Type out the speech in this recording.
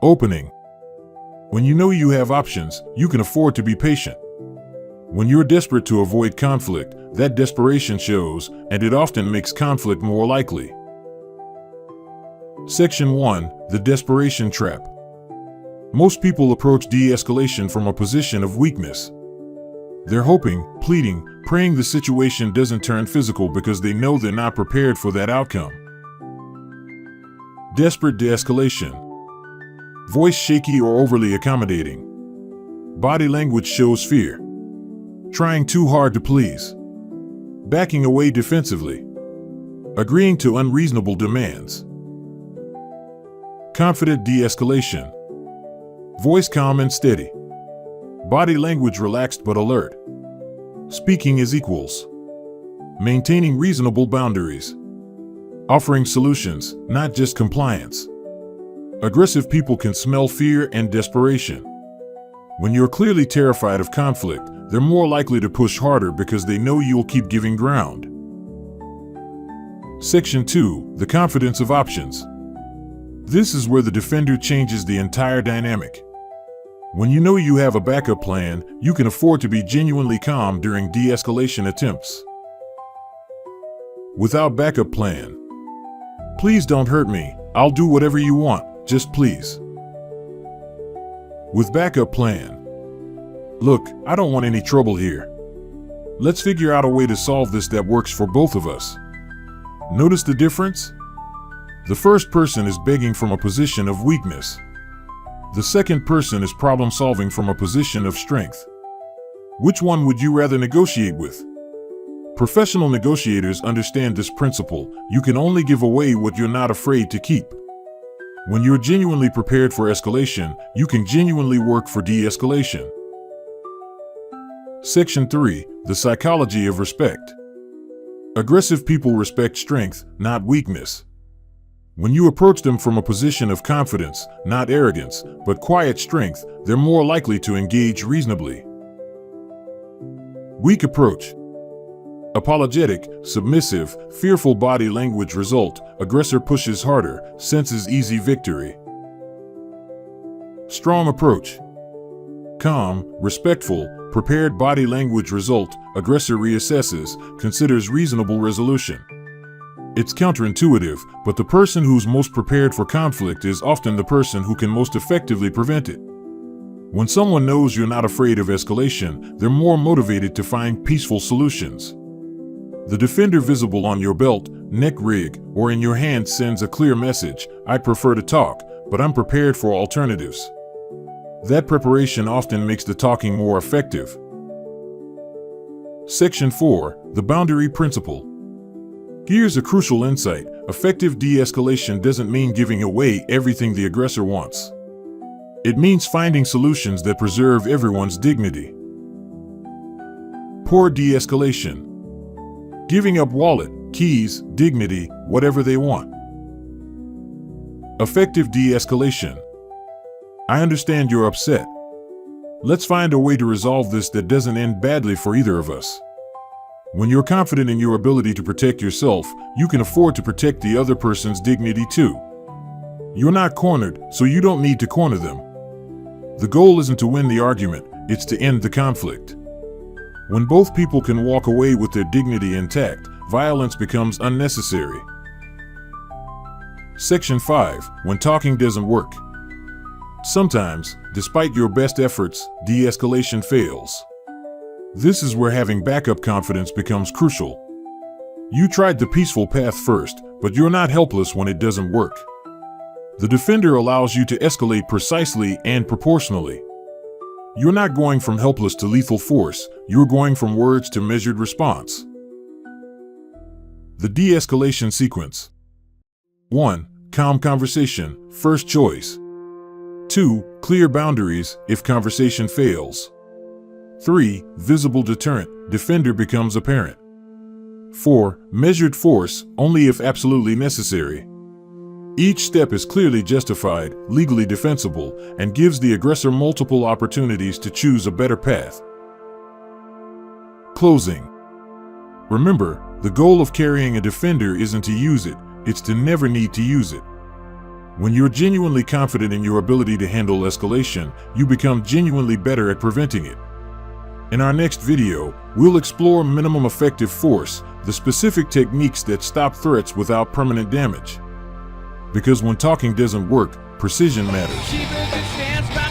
Opening. When you know you have options, you can afford to be patient. When you're desperate to avoid conflict, that desperation shows, and it often makes conflict more likely. Section 1. The Desperation Trap. Most people approach de-escalation from a position of weakness. They're hoping, pleading, praying the situation doesn't turn physical because they know they're not prepared for that outcome. Desperate de-escalation. Voice shaky or overly accommodating. Body language shows fear. Trying too hard to please. Backing away defensively. Agreeing to unreasonable demands. Confident de-escalation. Voice calm and steady. Body language relaxed but alert. Speaking as equals. Maintaining reasonable boundaries. Offering solutions, not just compliance. Aggressive people can smell fear and desperation. When you're clearly terrified of conflict, they're more likely to push harder because they know you'll keep giving ground. Section 2. The Confidence of Options. This is where the defender changes the entire dynamic. When you know you have a backup plan, you can afford to be genuinely calm during de-escalation attempts. Without backup plan. Please don't hurt me. I'll do whatever you want, just please. With backup plan. Look, I don't want any trouble here. Let's figure out a way to solve this that works for both of us. Notice the difference? The first person is begging from a position of weakness. The second person is problem solving from a position of strength. Which one would you rather negotiate with? Professional negotiators understand this principle. You can only give away what you're not afraid to keep. When you're genuinely prepared for escalation, you can genuinely work for de-escalation. Section 3. The Psychology of Respect. Aggressive people respect strength, not weakness. When you approach them from a position of confidence, not arrogance, but quiet strength, they're more likely to engage reasonably. Weak approach. Apologetic, submissive, fearful body language result. Aggressor pushes harder, senses easy victory. Strong approach. Calm, respectful, prepared body language result. Aggressor reassesses, considers reasonable resolution. It's counterintuitive, but the person who's most prepared for conflict is often the person who can most effectively prevent it. When someone knows you're not afraid of escalation, they're more motivated to find peaceful solutions. The defender visible on your belt, neck rig, or in your hand sends a clear message: I prefer to talk, but I'm prepared for alternatives. That preparation often makes the talking more effective. Section 4. The Boundary Principle. Here's a crucial insight. Effective de-escalation doesn't mean giving away everything the aggressor wants. It means finding solutions that preserve everyone's dignity. Poor de-escalation. Giving up wallet, keys, dignity, whatever they want. Effective de-escalation. I understand you're upset. Let's find a way to resolve this that doesn't end badly for either of us. When you're confident in your ability to protect yourself, you can afford to protect the other person's dignity too. You're not cornered, so you don't need to corner them. The goal isn't to win the argument, it's to end the conflict. When both people can walk away with their dignity intact, violence becomes unnecessary. Section 5. When talking doesn't work. Sometimes, despite your best efforts, de-escalation fails. This is where having backup confidence becomes crucial. You tried the peaceful path first, but you're not helpless when it doesn't work. The defender allows you to escalate precisely and proportionally. You're not going from helpless to lethal force, you're going from words to measured response. The de-escalation sequence. 1. Calm conversation, first choice. 2. Clear boundaries, if conversation fails. 3. Visible deterrent, defender becomes apparent. 4. Measured force, only if absolutely necessary. Each step is clearly justified, legally defensible, and gives the aggressor multiple opportunities to choose a better path. Closing. Remember, the goal of carrying a defender isn't to use it, it's to never need to use it. When you're genuinely confident in your ability to handle escalation, you become genuinely better at preventing it. In our next video, we'll explore minimum effective force, the specific techniques that stop threats without permanent damage. Because when talking doesn't work, precision matters.